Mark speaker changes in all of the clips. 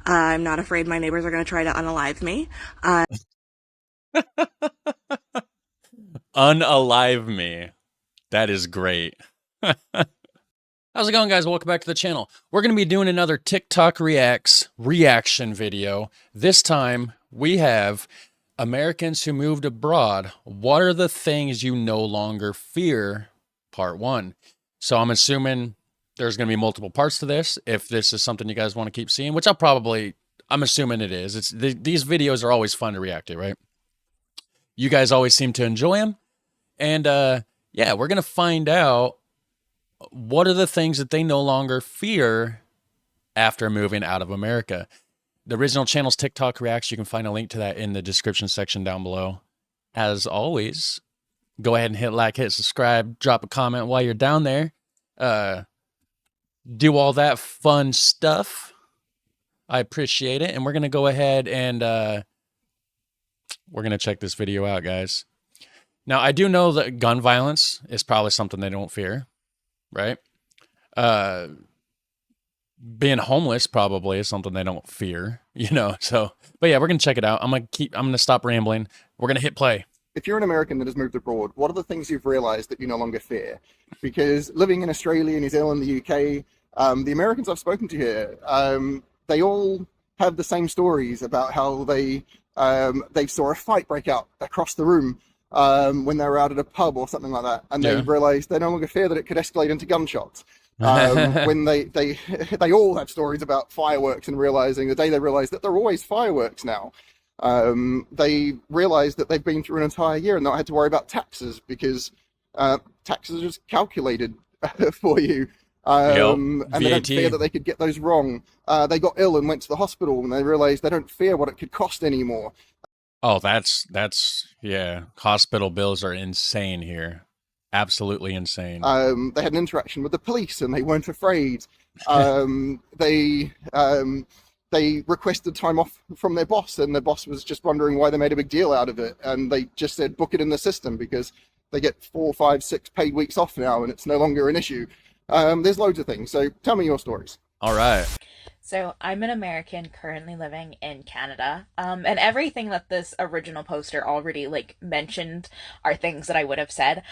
Speaker 1: I'm not afraid my neighbors are going to try to unalive me.
Speaker 2: Unalive me. That is great. How's it going, guys? Welcome back to the channel. We're going to be doing another TikTok Reacts reaction video. This time, we have Americans who moved abroad. What are the things you no longer fear? Part 1. So I'm assuming there's going to be multiple parts to this. If this is something you guys want to keep seeing, which I'm assuming it is. These videos are always fun to react to, right? You guys always seem to enjoy them. And yeah, we're going to find out what are the things that they no longer fear after moving out of America. The original channel's TikTok Reacts. You can find a link to that in the description section down below. As always, go ahead and hit like, hit subscribe, drop a comment while you're down there. Do all that fun stuff. I appreciate it. And we're going to go ahead and we're going to check this video out, guys. Now, I do know that gun violence is probably something they don't fear, right? Being homeless probably is something they don't fear, you know? So, but yeah, we're going to check it out. I'm going to stop rambling. We're going to hit play.
Speaker 3: If you're an American that has moved abroad, what are the things you've realized that you no longer fear? Because living in Australia, New Zealand, the UK, the Americans I've spoken to here, they all have the same stories about how they saw a fight break out across the room when they were out at a pub or something like that, and they realized they no longer fear that it could escalate into gunshots. When they all have stories about fireworks and realizing the day they realized that there are always fireworks now. They realized that they've been through an entire year and not had to worry about taxes because taxes are just calculated for you. And they don't fear that they could get those wrong. They got ill and went to the hospital and they realized they don't fear what it could cost anymore.
Speaker 2: Oh, yeah. Hospital bills are insane here. Absolutely insane.
Speaker 3: They had an interaction with the police and they weren't afraid. They requested time off from their boss and the boss was just wondering why they made a big deal out of it. And they just said, book it in the system because they get 4, 5, 6 paid weeks off now and it's no longer an issue. There's loads of things. So tell me your stories.
Speaker 2: All right.
Speaker 4: So I'm an American currently living in Canada, and everything that this original poster already mentioned are things that I would have said.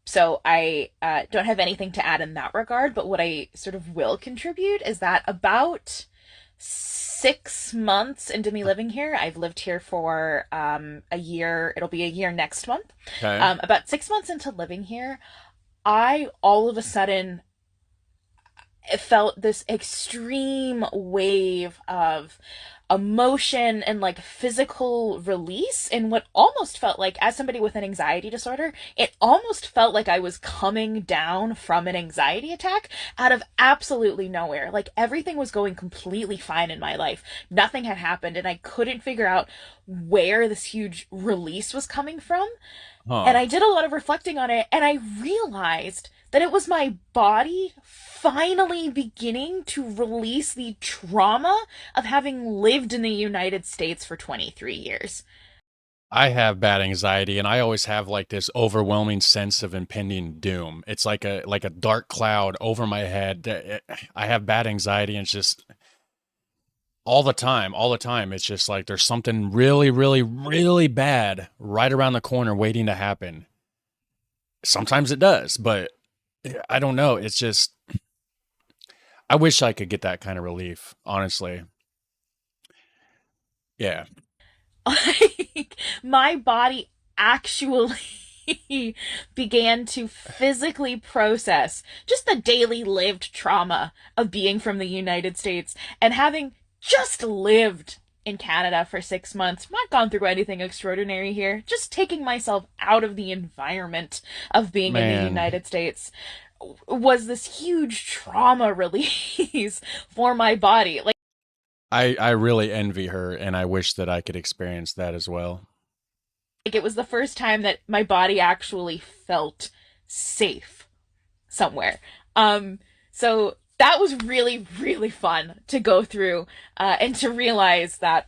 Speaker 4: So I don't have anything to add in that regard, but what I sort of will contribute is that about 6 months into me living here, I've lived here for a year. It'll be a year next month.
Speaker 2: Okay.
Speaker 4: About 6 months into living here, I all of a sudden felt this extreme wave of emotion and physical release in what almost felt like, as somebody with an anxiety disorder, it almost felt like I was coming down from an anxiety attack out of absolutely nowhere. Like everything was going completely fine in my life. Nothing had happened and I couldn't figure out where this huge release was coming from. And I did a lot of reflecting on it and I realized that it was my body finally beginning to release the trauma of having lived in the United States for 23 years.
Speaker 2: I have bad anxiety and I always have this overwhelming sense of impending doom. It's like a dark cloud over my head. I have bad anxiety and it's just all the time. It's just like there's something really, really, really bad right around the corner waiting to happen. Sometimes it does, but I don't know. It's just, I wish I could get that kind of relief, honestly. Yeah.
Speaker 4: My body actually began to physically process just the daily lived trauma of being from the United States and having just lived in Canada for 6 months, not gone through anything extraordinary here, just taking myself out of the environment of being in the United States was this huge trauma release for my body.
Speaker 2: I really envy her and I wish that I could experience that as well.
Speaker 4: It was the first time that my body actually felt safe somewhere. So that was really, really fun to go through and to realize that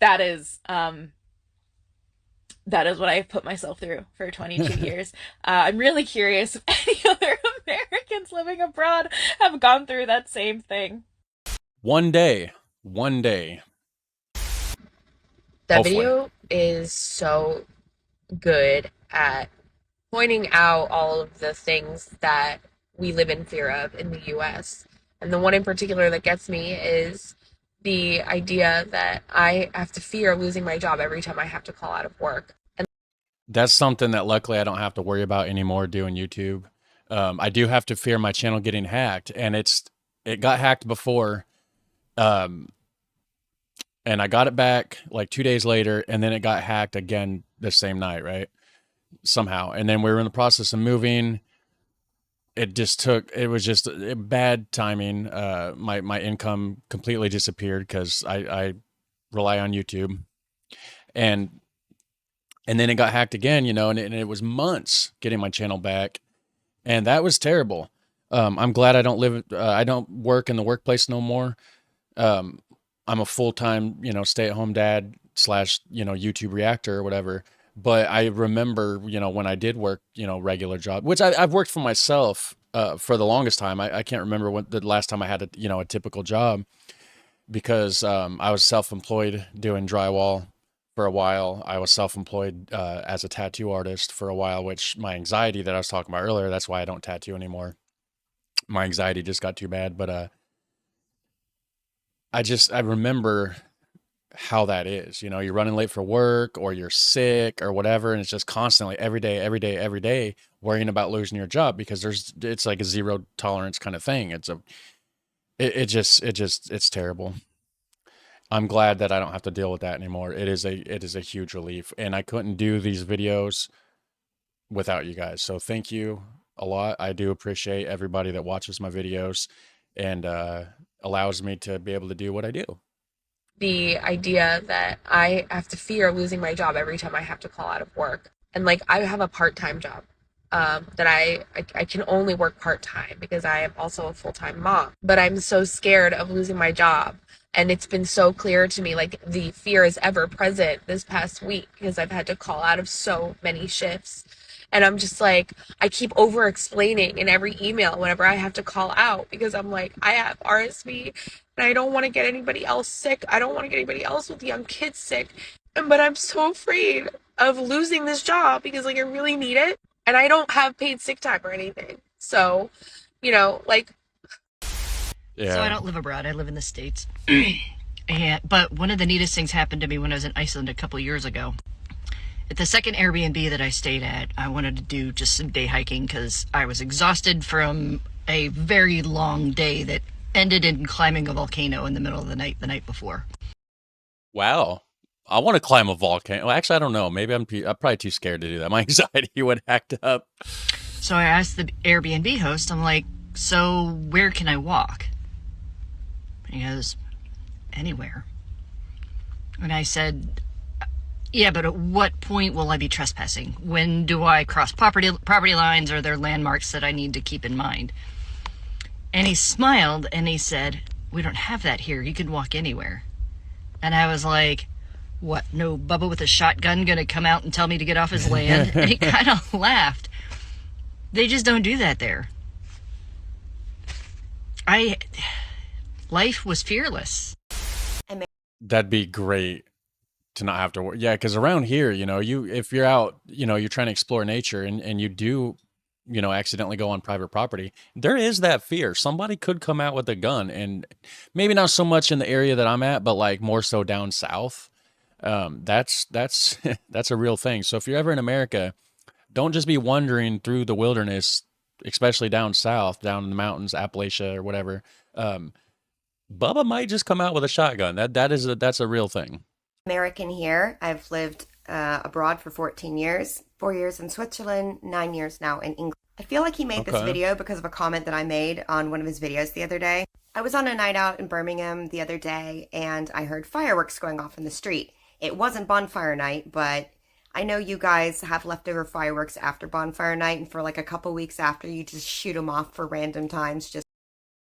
Speaker 4: that is what I've put myself through for 22 years. I'm really curious if any other Americans living abroad have gone through that same thing.
Speaker 2: One day. One day.
Speaker 5: That
Speaker 2: Hopefully.
Speaker 5: video is so good at pointing out all of the things that we live in fear of in the US. And the one in particular that gets me is the idea that I have to fear losing my job every time I have to call out of work. And
Speaker 2: That's something that luckily I don't have to worry about anymore doing YouTube. I do have to fear my channel getting hacked, and it got hacked before. And I got it back like 2 days later, and then it got hacked again the same night, right? Somehow. And then we were in the process of moving. It was just bad timing. My income completely disappeared because I rely on YouTube. And then it got hacked again, you know, and it was months getting my channel back. And that was terrible. I'm glad I don't work in the workplace no more. I'm a full-time, you know, stay-at-home dad / YouTube reactor or whatever. But I remember, you know, when I did work, you know, regular job, which I've worked for myself for the longest time. I can't remember when the last time I had a typical job, because I was self-employed doing drywall for a while. I was self-employed as a tattoo artist for a while, which my anxiety that I was talking about earlier, that's why I don't tattoo anymore. My anxiety just got too bad. But I remember how that is, you know, you're running late for work or you're sick or whatever. And it's just constantly every day worrying about losing your job, because it's like a zero tolerance kind of thing. It's terrible. I'm glad that I don't have to deal with that anymore. It is a huge relief, and I couldn't do these videos without you guys. So thank you a lot. I do appreciate everybody that watches my videos and allows me to be able to do what I do.
Speaker 5: the idea that I have to fear losing my job every time I have to call out of work. And like I have a part-time job that I can only work part-time because I am also a full-time mom. But I'm so scared of losing my job. And it's been so clear to me, like the fear is ever present this past week because I've had to call out of so many shifts. And I'm just like, I keep over explaining in every email whenever I have to call out because I'm like, I have RSV and I don't want to get anybody else sick. I don't want to get anybody else with young kids sick. But I'm so afraid of losing this job because like I really need it and I don't have paid sick time or anything. So, you know, like.
Speaker 2: Yeah.
Speaker 6: So I don't live abroad. I live in the States. But one of the neatest things happened to me when I was in Iceland a couple years ago. At the second Airbnb that I stayed at, I wanted to do just some day hiking because I was exhausted from a very long day that ended in climbing a volcano in the middle of the night before.
Speaker 2: Wow. I want to climb a volcano. Well, actually, I don't know. Maybe I'm probably too scared to do that. My anxiety would act up.
Speaker 6: So I asked the Airbnb host, I'm like, so where can I walk? He goes, anywhere. And I said, yeah, but at what point will I be trespassing? When do I cross property lines? Are there landmarks that I need to keep in mind? And he smiled and he said, we don't have that here. You can walk anywhere. And I was like, what, no Bubba with a shotgun gonna come out and tell me to get off his land? And he kind of laughed. They just don't do that there. Life was fearless.
Speaker 2: That'd be great to not have to work. Yeah, because around here, you know, if you're out, you know, you're trying to explore nature and you do, you know, accidentally go on private property, there is that fear. Somebody could come out with a gun, and maybe not so much in the area that I'm at, but like more so down south. That's that's a real thing. So if you're ever in America, don't just be wandering through the wilderness, especially down south, down in the mountains, Appalachia or whatever. Bubba might just come out with a shotgun. That's a real thing.
Speaker 7: American here. I've lived abroad for 14 years, 4 years in Switzerland, 9 years now in England. I feel like he made this video because of a comment that I made on one of his videos the other day. I was on a night out in Birmingham the other day and I heard fireworks going off in the street. It wasn't bonfire night, but I know you guys have leftover fireworks after bonfire night, and for like a couple weeks after, you just shoot them off for random times just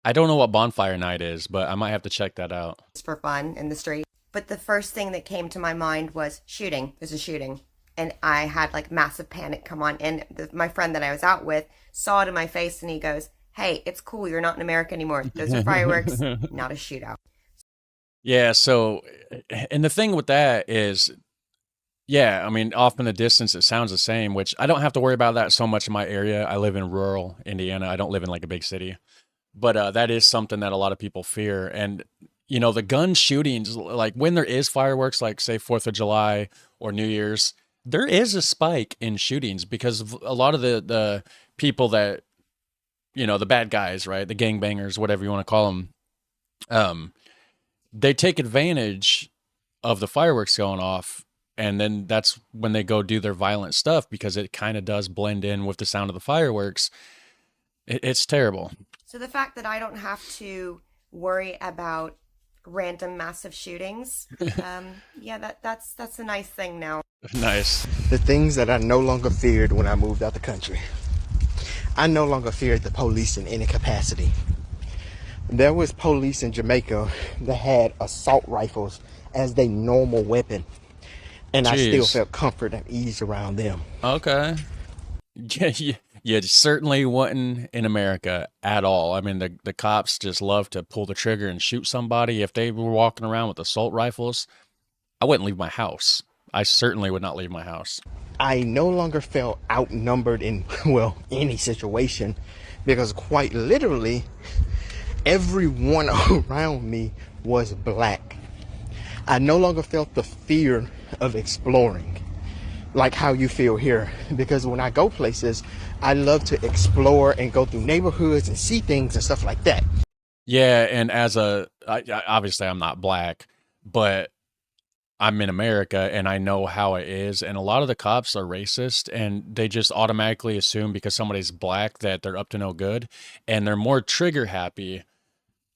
Speaker 2: I don't know what bonfire night is, but I might have to check that out.
Speaker 7: for fun in the street. But the first thing that came to my mind was shooting. There's a shooting. And I had like massive panic come on. And my friend that I was out with saw it in my face and he goes, hey, it's cool. You're not in America anymore. Those are fireworks, not a shootout.
Speaker 2: Yeah, so and the thing with that is, yeah, I mean, off in the distance it sounds the same, which I don't have to worry about that so much in my area. I live in rural Indiana. I don't live in like a big city. But that is something that a lot of people fear. And the gun shootings, like when there is fireworks, like say 4th of July or New Year's, there is a spike in shootings because of a lot of the people that, the bad guys, right? The gangbangers, whatever you want to call them. They take advantage of the fireworks going off, and then that's when they go do their violent stuff because it kind of does blend in with the sound of the fireworks. It's terrible.
Speaker 7: So the fact that I don't have to worry about random massive shootings, yeah, that's a nice thing now.
Speaker 2: Nice.
Speaker 8: The things that I no longer feared when I moved out the country. I no longer feared the police in any capacity. There was police in Jamaica that had assault rifles as their normal weapon, and I still felt comfort and ease around them.
Speaker 2: Okay. Yeah, you certainly wasn't in America at all. I mean, the cops just love to pull the trigger and shoot somebody. If they were walking around with assault rifles, I wouldn't leave my house. I certainly would not leave my house.
Speaker 8: I no longer felt outnumbered in, well, any situation, because quite literally, everyone around me was black. I no longer felt the fear of exploring like how you feel here, because when I go places, I love to explore and go through neighborhoods and see things and stuff like that.
Speaker 2: Yeah, and obviously I'm not black, but I'm in America and I know how it is. And a lot of the cops are racist and they just automatically assume because somebody's black that they're up to no good. And they're more trigger happy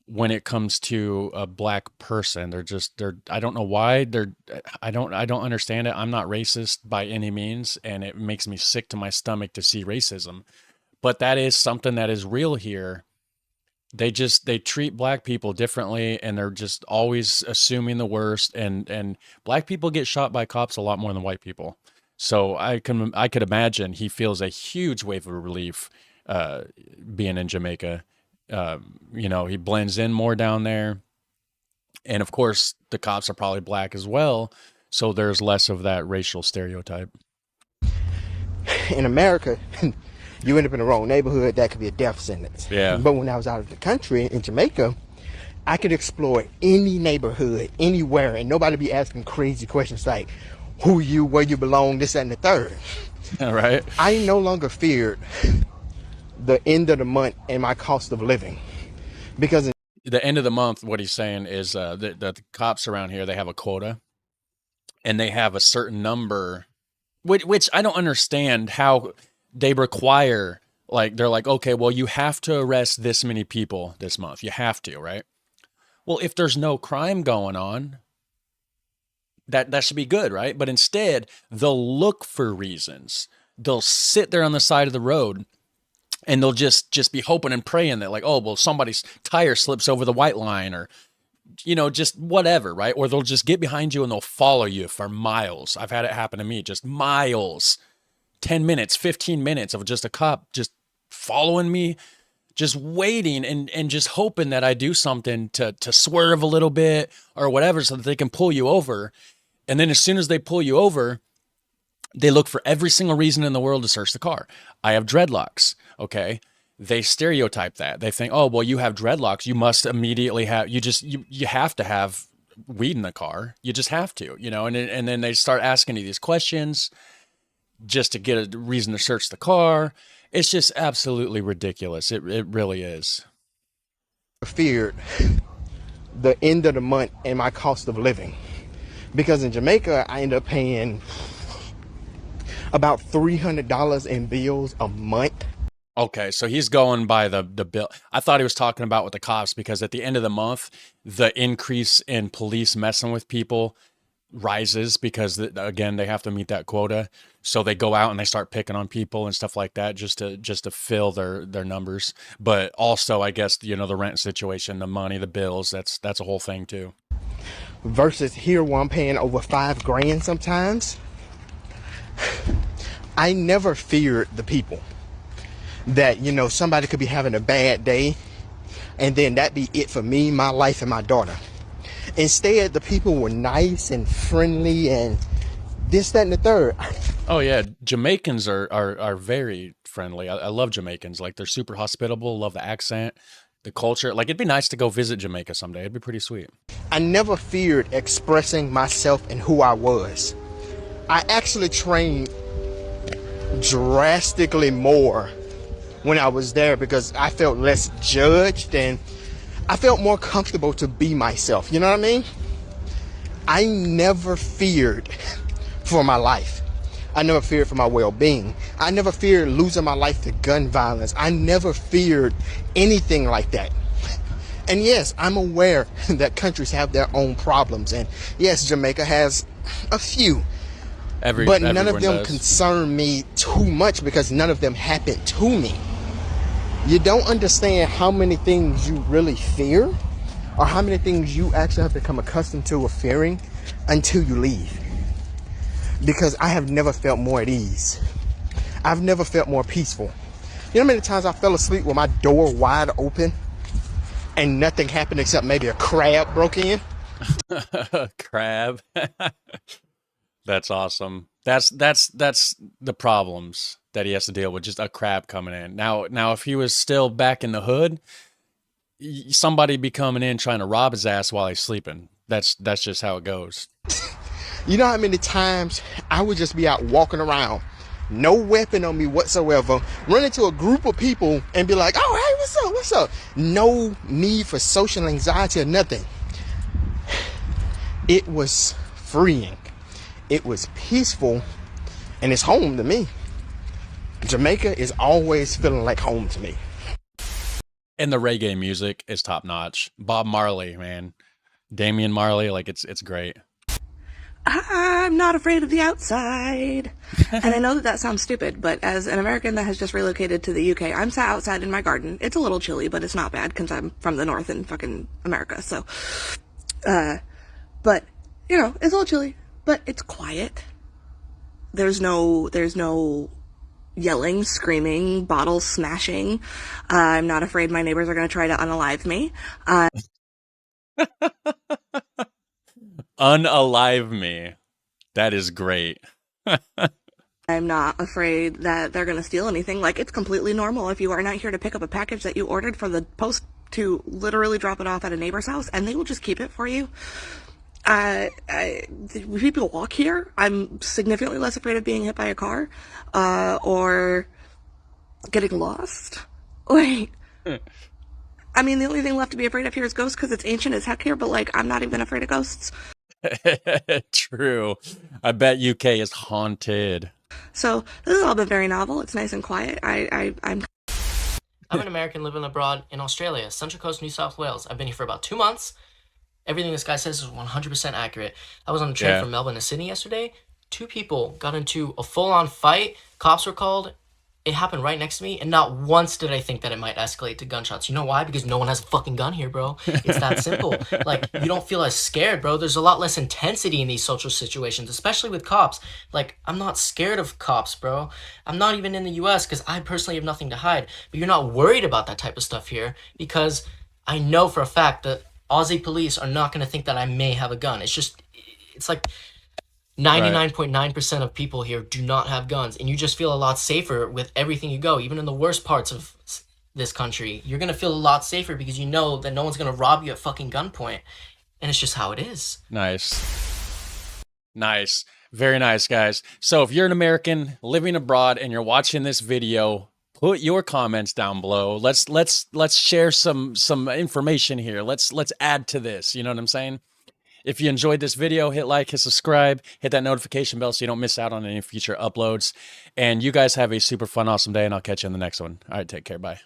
Speaker 2: when it comes to a black person. I don't know why I don't understand it. I'm not racist by any means. And it makes me sick to my stomach to see racism, but that is something that is real here. They treat black people differently and they're just always assuming the worst, and black people get shot by cops a lot more than white people. So I could imagine he feels a huge wave of relief being in Jamaica. He blends in more down there. And of course the cops are probably black as well, so there's less of that racial stereotype.
Speaker 8: In America, you end up in the wrong neighborhood, that could be a death sentence.
Speaker 2: Yeah.
Speaker 8: But when I was out of the country in Jamaica, I could explore any neighborhood, anywhere, and nobody be asking crazy questions like, who you, where you belong, this, that, and the third.
Speaker 2: All right.
Speaker 8: I no longer feared the end of the month and my cost of living. Because
Speaker 2: the end of the month, what he's saying is the cops around here, they have a quota and they have a certain number, which I don't understand how they require, like, they're like, okay, well, you have to arrest this many people this month. You have to, right? Well, if there's no crime going on, that should be good, right? But instead, they'll look for reasons. They'll sit there on the side of the road and they'll just be hoping and praying that, like, oh, well, somebody's tire slips over the white line, or, just whatever, right? Or they'll just get behind you and they'll follow you for miles. I've had it happen to me, just miles. 10 minutes, 15 minutes of just a cop just following me, just waiting and just hoping that I do something to swerve a little bit or whatever so that they can pull you over. And then as soon as they pull you over, they look for every single reason in the world to search the car. I have dreadlocks. Okay. They stereotype that. They think, oh, well, you have dreadlocks. You must immediately have, you have to have weed in the car. You just have to, and then they start asking you these questions just to get a reason to search the car. It's just absolutely ridiculous. It really is.
Speaker 8: Feared the end of the month and my cost of living, because in Jamaica I end up paying about $300 in bills a month.
Speaker 2: Okay, so he's going by the bill. I thought he was talking about with the cops, because at the end of the month, the increase in police messing with people rises because, again, they have to meet that quota. So they go out and they start picking on people and stuff like that just to fill their numbers. But also, I guess, the rent situation, the money, the bills, that's a whole thing too.
Speaker 8: Versus here where I'm paying over $5,000 sometimes. I never feared the people. that, you know, somebody could be having a bad day and then that be it for me, my life, and my daughter. Instead, the people were nice and friendly and this, that, and the third.
Speaker 2: Oh yeah, Jamaicans are very friendly. I love Jamaicans. Like, they're super hospitable. Love the accent, the culture. Like, it'd be nice to go visit Jamaica someday. It'd be pretty sweet.
Speaker 8: I never feared expressing myself and who I was. I actually trained drastically more when I was there because I felt less judged and I felt more comfortable to be myself. You know what I mean? I never feared for my life. I never feared for my well-being. I never feared losing my life to gun violence. I never feared anything like that. And yes, I'm aware that countries have their own problems. And yes, Jamaica has a few. But none of them concern me too much because none of them happened to me. You don't understand how many things you really fear or how many things you actually have become accustomed to or fearing until you leave. Because I have never felt more at ease. I've never felt more peaceful. You know how many times I fell asleep with my door wide open and nothing happened except maybe a crab broke in?
Speaker 2: Crab. That's awesome. That's the problems that he has to deal with, just a crab coming in. Now if he was still back in the hood, somebody be coming in trying to rob his ass while he's sleeping. That's just how it goes.
Speaker 8: You know how many times I would just be out walking around, no weapon on me whatsoever, run into a group of people and be like, oh, hey, what's up, what's up? No need for social anxiety or nothing. It was freeing. It was peaceful, and it's home to me. Jamaica is always feeling like home to me.
Speaker 2: And the reggae music is top notch. Bob Marley, man. Damian Marley, like it's great.
Speaker 1: I'm not afraid of the outside. And I know that sounds stupid, but as an American that has just relocated to the UK, I'm sat outside in my garden. It's a little chilly, but it's not bad because I'm from the north in fucking America. So, but, you know, it's a little chilly, but it's quiet. There's no yelling, screaming, bottles smashing. I'm not afraid my neighbors are going to try to unalive me.
Speaker 2: Unalive me. That is great.
Speaker 1: I'm not afraid that they're going to steal anything. Like, it's completely normal if you are not here to pick up a package that you ordered for the post to literally drop it off at a neighbor's house, and they will just keep it for you. When people walk here, I'm significantly less afraid of being hit by a car, or getting lost. Like, I mean, the only thing left to be afraid of here is ghosts because it's ancient as heck here, but, like, I'm not even afraid of ghosts.
Speaker 2: True. I bet UK is haunted.
Speaker 1: So this has all been very novel. It's nice and quiet. I'm
Speaker 9: an American living abroad in Australia, Central Coast, New South Wales. I've been here for about 2 months. Everything this guy says is 100% accurate. I was on a train from Melbourne to Sydney yesterday. 2 people got into a full-on fight. Cops were called. It happened right next to me, and not once did I think that it might escalate to gunshots. You know why? Because no one has a fucking gun here, bro. It's that simple. Like, you don't feel as scared, bro. There's a lot less intensity in these social situations, especially with cops. Like, I'm not scared of cops, bro. I'm not even in the US because I personally have nothing to hide. But you're not worried about that type of stuff here because I know for a fact that Aussie police are not going to think that I may have a gun. It's like 99.9% of people here do not have guns, and you just feel a lot safer with everything you go. Even in the worst parts of this country, you're going to feel a lot safer because you know that no one's going to rob you at fucking gunpoint, and it's just how it is.
Speaker 2: Nice. Nice. Very nice, guys. So if you're an American living abroad and you're watching this video, put your comments down below. Let's share some information here. Let's add to this. You know what I'm saying? If you enjoyed this video, hit like, hit subscribe, hit that notification bell so you don't miss out on any future uploads. And you guys have a super fun, awesome day, and I'll catch you in the next one. All right, take care. Bye.